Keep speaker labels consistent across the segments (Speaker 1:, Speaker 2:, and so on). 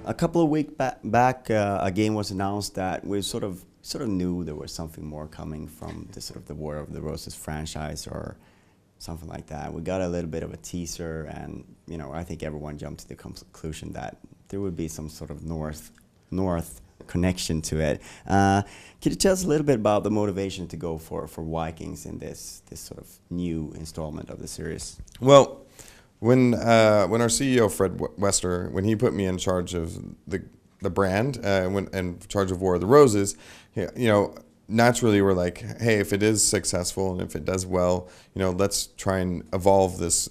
Speaker 1: A couple of weeks back, a game was announced that we sort of knew there was something more coming from the sort of the War of the Roses franchise or something like that. We got a little bit of a teaser, and I think everyone jumped to the conclusion that there would be some sort of north connection to it. Could you tell us a little bit about the motivation to go for Vikings in this sort of new installment of the series?
Speaker 2: Well, when our CEO Fred Wester, when he put me in charge of the brand, in charge of War of the Roses, naturally we're like, hey, if it is successful and if it does well, let's try and evolve this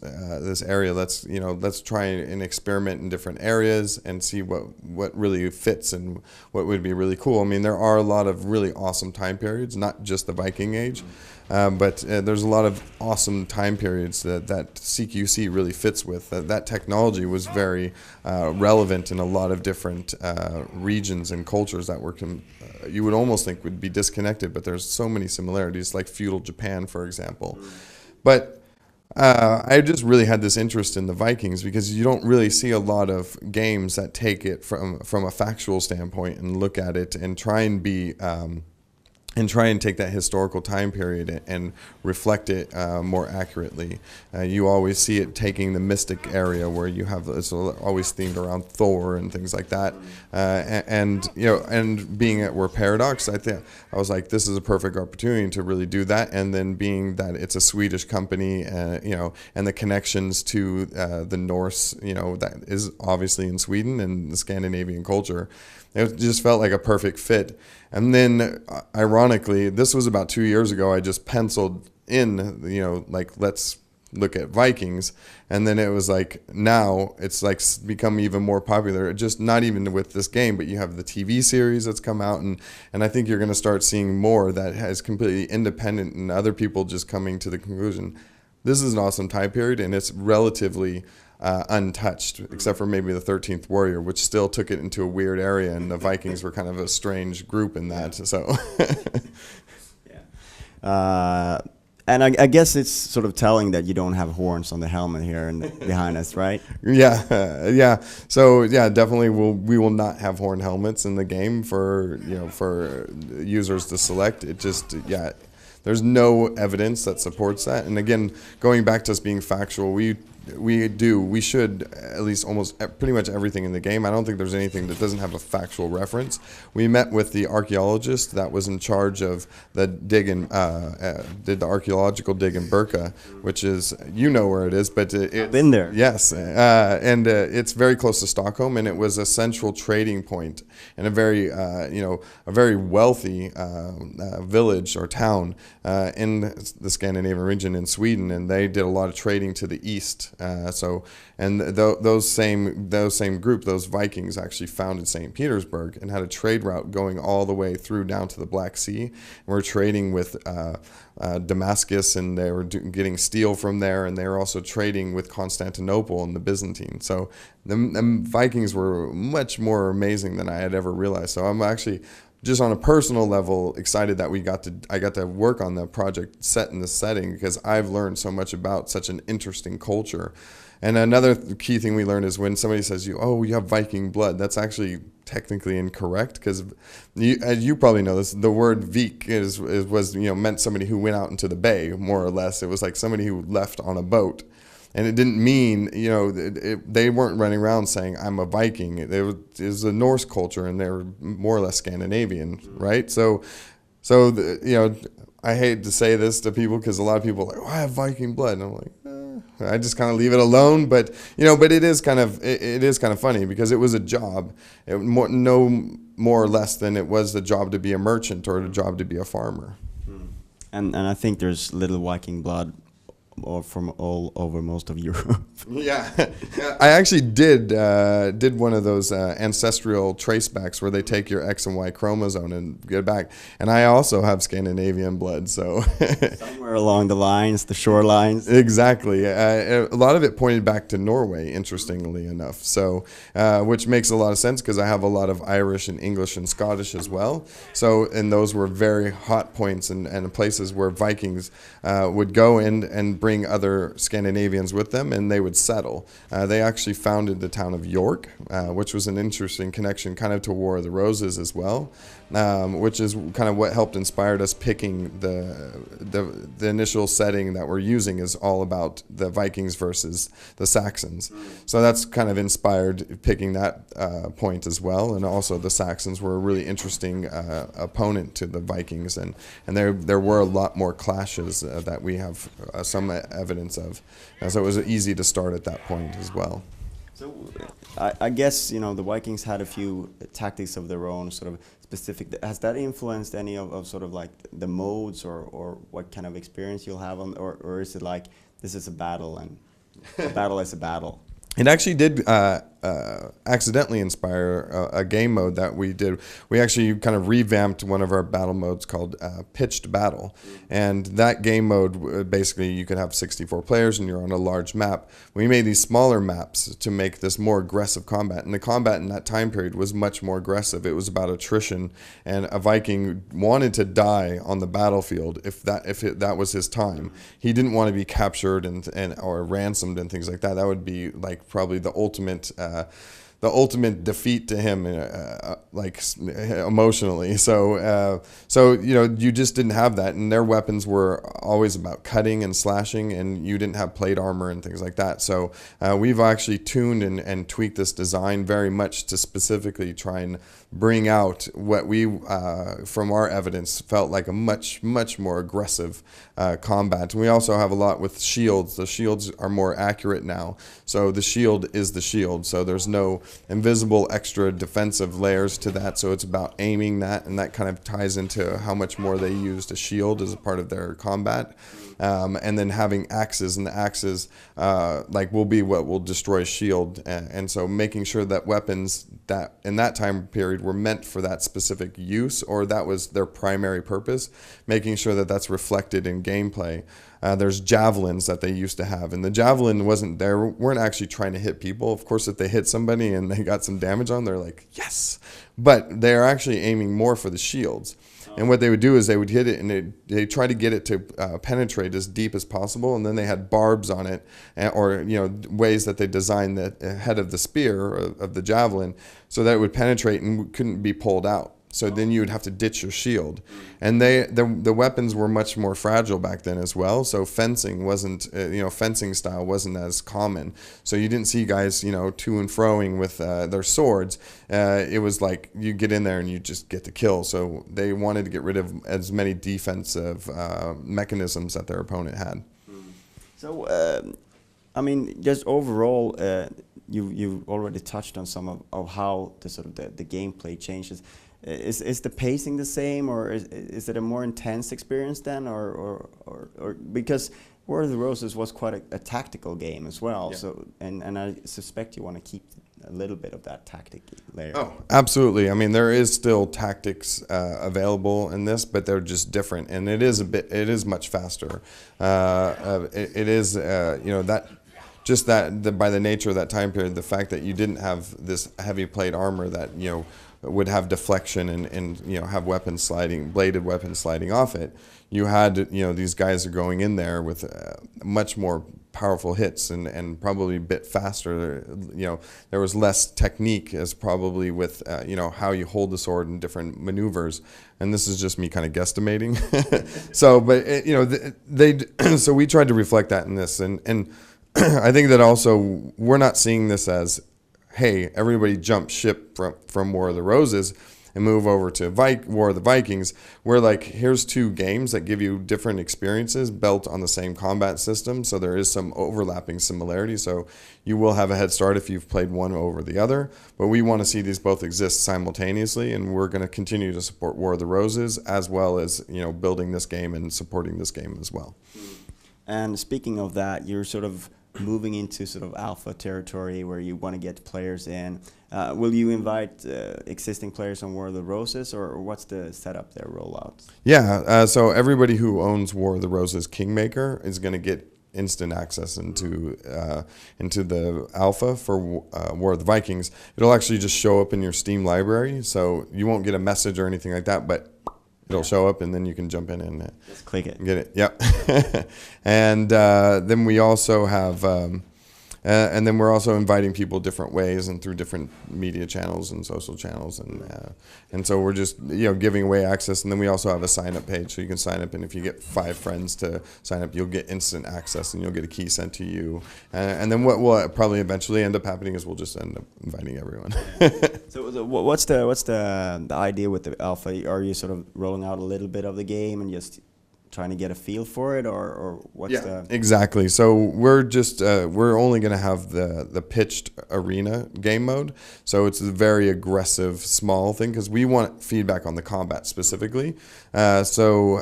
Speaker 2: area. Let's try and experiment in different areas and see what really fits and what would be really cool. I mean, there are a lot of really awesome time periods, not just the Viking Age. But there's a lot of awesome time periods that CQC really fits with. That technology was very relevant in a lot of different regions and cultures that were, you would almost think would be disconnected, but there's so many similarities, like Feudal Japan, for example. But I just really had this interest in the Vikings because you don't really see a lot of games that take it from a factual standpoint and look at it and try and be and try and take that historical time period and reflect it more accurately. You always see it taking the mystic area where you have, it's always themed around Thor and things like that. And being at War Paradox, I was like, this is a perfect opportunity to really do that. And then being that it's a Swedish company, and the connections to the Norse, that is obviously in Sweden and the Scandinavian culture, it just felt like a perfect fit. And then, ironically, this was about 2 years ago, I just penciled in, let's look at Vikings. And then it was like, now it's like become even more popular, just not even with this game, but you have the TV series that's come out. And I think you're going to start seeing more that has completely independent and other people just coming to the conclusion, this is an awesome time period and it's relatively untouched, except for maybe the 13th Warrior, which still took it into a weird area, and the Vikings were kind of a strange group in that. So,
Speaker 1: and I guess it's sort of telling that you don't have horns on the helmet here and behind us, right?
Speaker 2: Yeah. So yeah, definitely we will not have horn helmets in the game for users to select. It just there's no evidence that supports that. And again, going back to us being factual, we should at least almost pretty much everything in the game. I don't think there's anything that doesn't have a factual reference. We met with the archaeologist that was in charge of the dig did the archaeological dig in Burka, which is, where it is, but
Speaker 1: I've been there.
Speaker 2: Yes, and it's very close to Stockholm, and it was a central trading point and a very wealthy village or town in the Scandinavian region in Sweden, and they did a lot of trading to the east. Those same group, those Vikings, actually founded St. Petersburg and had a trade route going all the way through down to the Black Sea. And we're trading with Damascus, and they were getting steel from there, and they were also trading with Constantinople and the Byzantine. So the Vikings were much more amazing than I had ever realized. So I'm actually, just on a personal level, excited that I got to work on the project set in this setting, because I've learned so much about such an interesting culture. And another key thing we learned is when somebody says you have Viking blood, that's actually technically incorrect, because as you probably know this, the word Vik was meant somebody who went out into the bay, more or less. It was like somebody who left on a boat. And it didn't mean, they weren't running around saying, I'm a Viking. It was a Norse culture, and they were more or less Scandinavian, right? So I hate to say this to people, because a lot of people are like, I have Viking blood. And I'm like, I just kind of leave it alone. But it is kind of funny, because it was a job, no more or less than it was the job to be a merchant or the job to be a farmer.
Speaker 1: And I think there's little Viking blood from all over most of Europe.
Speaker 2: Yeah, I actually did one of those ancestral tracebacks where they take your X and Y chromosome and get it back. And I also have Scandinavian blood, so
Speaker 1: Somewhere along the lines, the shorelines.
Speaker 2: exactly. A lot of it pointed back to Norway, interestingly enough. So, which makes a lot of sense because I have a lot of Irish and English and Scottish as well. So, and those were very hot points and places where Vikings would go in and bring other Scandinavians with them, and they would settle. They actually founded the town of York, which was an interesting connection kind of to War of the Roses as well, which is kind of what helped inspired us picking the initial setting that we're using is all about the Vikings versus the Saxons. So that's kind of inspired picking that point as well, and also the Saxons were a really interesting opponent to the Vikings, and there were a lot more clashes that we have some evidence of. So it was easy to start at that point as well.
Speaker 1: So I guess, you know, the Vikings had a few tactics of their own, sort of specific. Has that influenced any of sort of like the modes or what kind of experience you'll have on, or is it like this is a battle and a battle is a battle?
Speaker 2: It actually did accidentally inspire a game mode that we did. We actually kind of revamped one of our battle modes called Pitched Battle. And that game mode, basically you could have 64 players and you're on a large map. We made these smaller maps to make this more aggressive combat. And the combat in that time period was much more aggressive. It was about attrition. And a Viking wanted to die on the battlefield if that was his time. He didn't want to be captured and or ransomed and things like that. That would be like probably the ultimate defeat to him, like emotionally. So you know, you just didn't have that, and their weapons were always about cutting and slashing, and you didn't have plate armor and things like that. So we've actually tuned and tweaked this design very much to specifically try and bring out what we, from our evidence, felt like a much more aggressive combat. And we also have a lot with shields. The shields are more accurate now. So the shield is the shield. So there's no invisible extra defensive layers to that. So it's about aiming that, and that kind of ties into how much more they used a shield as a part of their combat. And then having axes, and the axes like will be what will destroy shield, and so making sure that weapons that in that time period were meant for that specific use, or that was their primary purpose, making sure that that's reflected in gameplay. There's javelins that they used to have, and the javelin weren't actually trying to hit people. Of course, if they hit somebody and they got some damage on, they're like, yes, but they're actually aiming more for the shields. And what they would do is they would hit it, and they try to get it to penetrate as deep as possible, and then they had barbs on it, or you know, ways that they designed the head of the spear or of the javelin so that it would penetrate and couldn't be pulled out. So then you would have to ditch your shield. And the weapons were much more fragile back then as well. So fencing wasn't, fencing style wasn't as common. So you didn't see guys, to and froing with their swords. It was like you get in there and you just get the kill. So they wanted to get rid of as many defensive mechanisms that their opponent had.
Speaker 1: So, just overall, you've already touched on some of how the gameplay changes. Is the pacing the same, or is it a more intense experience then, or because War of the Roses was quite a tactical game as well. Yeah. So and I suspect you want to keep a little bit of that tactic layer.
Speaker 2: Oh, absolutely. I mean, there is still tactics available in this, but they're just different, and it is much faster. It is that by the nature of that time period, the fact that you didn't have this heavy plate armor that would have deflection and have bladed weapons sliding off it. You had these guys are going in there with much more powerful hits and probably a bit faster. There was less technique as probably with how you hold the sword and different maneuvers. And this is just me kind of guesstimating. So, but so we tried to reflect that in this, and I think that also we're not seeing this as, hey, everybody jump ship from War of the Roses and move over to War of the Vikings. We're like, here's two games that give you different experiences built on the same combat system. So there is some overlapping similarity. So you will have a head start if you've played one over the other. But we want to see these both exist simultaneously, and we're going to continue to support War of the Roses as well as building this game and supporting this game as well.
Speaker 1: And speaking of that, you're sort of moving into sort of alpha territory where you want to get players in. Will you invite existing players on War of the Roses, or what's the setup there, rollout?
Speaker 2: Yeah, so everybody who owns War of the Roses Kingmaker is going to get instant access into the alpha for War of the Vikings. It'll actually just show up in your Steam library, so you won't get a message or anything like that, but it'll show up, and then you can jump in and
Speaker 1: just click it.
Speaker 2: Get it. Yep. And then we also have, and then we're also inviting people different ways and through different media channels and social channels, and so we're just giving away access. And then we also have a sign up page, so you can sign up, and if you get 5 friends to sign up, you'll get instant access, and you'll get a key sent to you. And then what will probably eventually end up happening is we'll just end up inviting everyone.
Speaker 1: So what's the idea with the alpha? Are you sort of rolling out a little bit of the game and just trying to get a feel for it, or what's the...
Speaker 2: Exactly. So we're just we're only going to have the pitched arena game mode. So it's a very aggressive, small thing because we want feedback on the combat specifically. So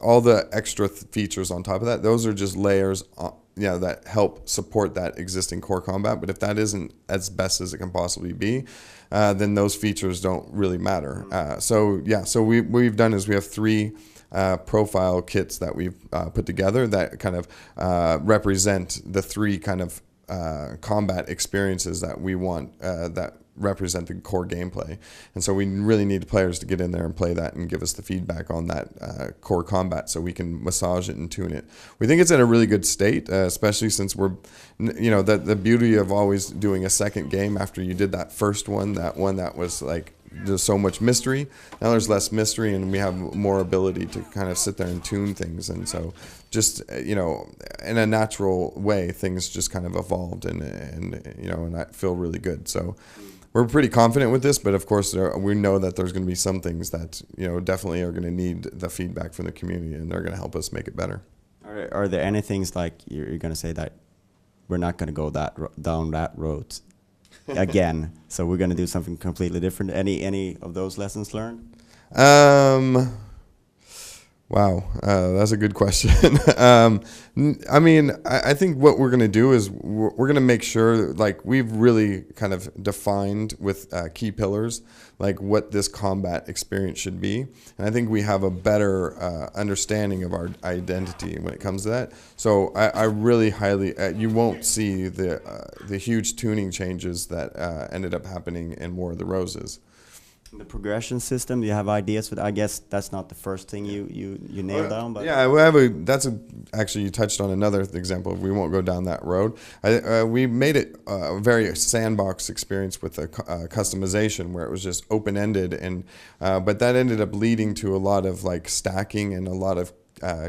Speaker 2: all the extra features on top of that, those are just layers that help support that existing core combat. But if that isn't as best as it can possibly be, then those features don't really matter. So we've done is we have 3 profile kits that we've put together that kind of represent the 3 kind of combat experiences that we want that represent the core gameplay. And so we really need players to get in there and play that and give us the feedback on that core combat so we can massage it and tune it. We think it's in a really good state, especially since we're, the beauty of always doing a second game after you did that first one that was like, there's so much mystery. Now there's less mystery, and we have more ability to kind of sit there and tune things. And so just, in a natural way, things just kind of evolved and I feel really good. So we're pretty confident with this, but of course we know that there's going to be some things that, definitely are going to need the feedback from the community, and they're going to help us make it better.
Speaker 1: Are there any things like you're going to say that we're not going to go down that road again, so we're going to do something completely different? Any of those lessons learned?
Speaker 2: Wow, that's a good question. I mean, I think what we're going to do is we're going to make sure, like, we've really kind of defined with key pillars, like what this combat experience should be. And I think we have a better understanding of our identity when it comes to that. So I really highly, you won't see the huge tuning changes that ended up happening in War of the Roses.
Speaker 1: The progression system, do you have ideas? But I guess that's not the first thing you nailed down. But
Speaker 2: yeah, actually you touched on another example. We won't go down that road. We made it a very sandbox experience with the customization where it was just open ended, and but that ended up leading to a lot of like stacking and a lot of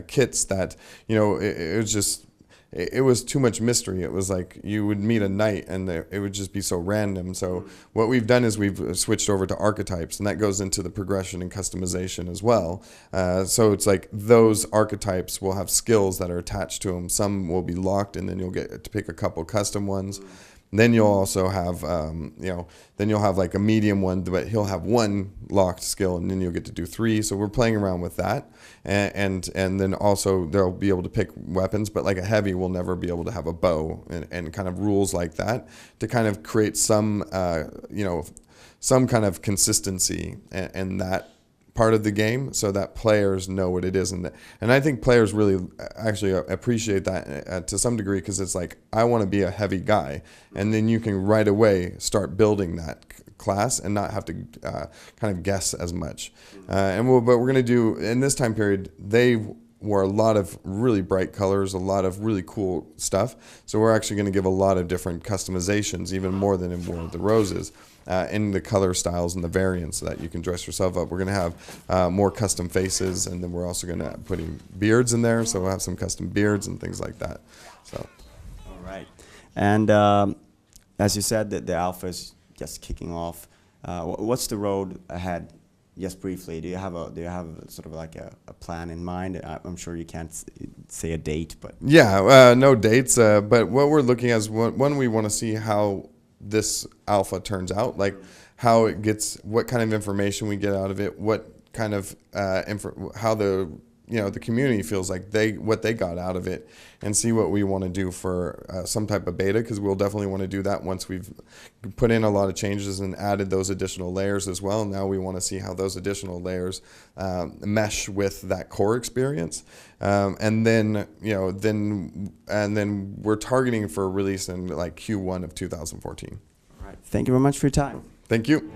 Speaker 2: kits that it was just. It was too much mystery. It was like you would meet a knight and it would just be so random. So what we've done is we've switched over to archetypes, and that goes into the progression and customization as well. So it's like those archetypes will have skills that are attached to them. Some will be locked, and then you'll get to pick a couple custom ones. Then you'll also have, then you'll have like a medium one, but he'll have 1 locked skill, and then you'll get to do 3. So we're playing around with that, and then also they'll be able to pick weapons, but like a heavy will never be able to have a bow, and kind of rules like that to kind of create some, some kind of consistency in that part of the game, so that players know what it is. And I think players really actually appreciate that to some degree, because it's like, I want to be a heavy guy, and then you can right away start building that class and not have to kind of guess as much. But we're going to do, in this time period, they wore a lot of really bright colors, a lot of really cool stuff. So we're actually going to give a lot of different customizations, even more than in War of the Roses. In the color styles and the variants so that you can dress yourself up. We're going to have more custom faces, and then we're also going to put beards in there, so we'll have some custom beards and things like that. So,
Speaker 1: all right. And as you said, that the alpha is just kicking off. What's the road ahead? Just briefly, do you have sort of like a plan in mind? I'm sure you can't say a date, but
Speaker 2: yeah, no dates. But what we're looking at is one, we want to see how this alpha turns out, like how it gets, what kind of information we get out of it, what kind of how the the community feels like what they got out of it, and see what we want to do for some type of beta, because we'll definitely want to do that once we've put in a lot of changes and added those additional layers as well. Now we want to see how those additional layers mesh with that core experience, and then we're targeting for a release in like Q1 of 2014.
Speaker 1: All right. Thank you very much for your time.
Speaker 2: Thank you.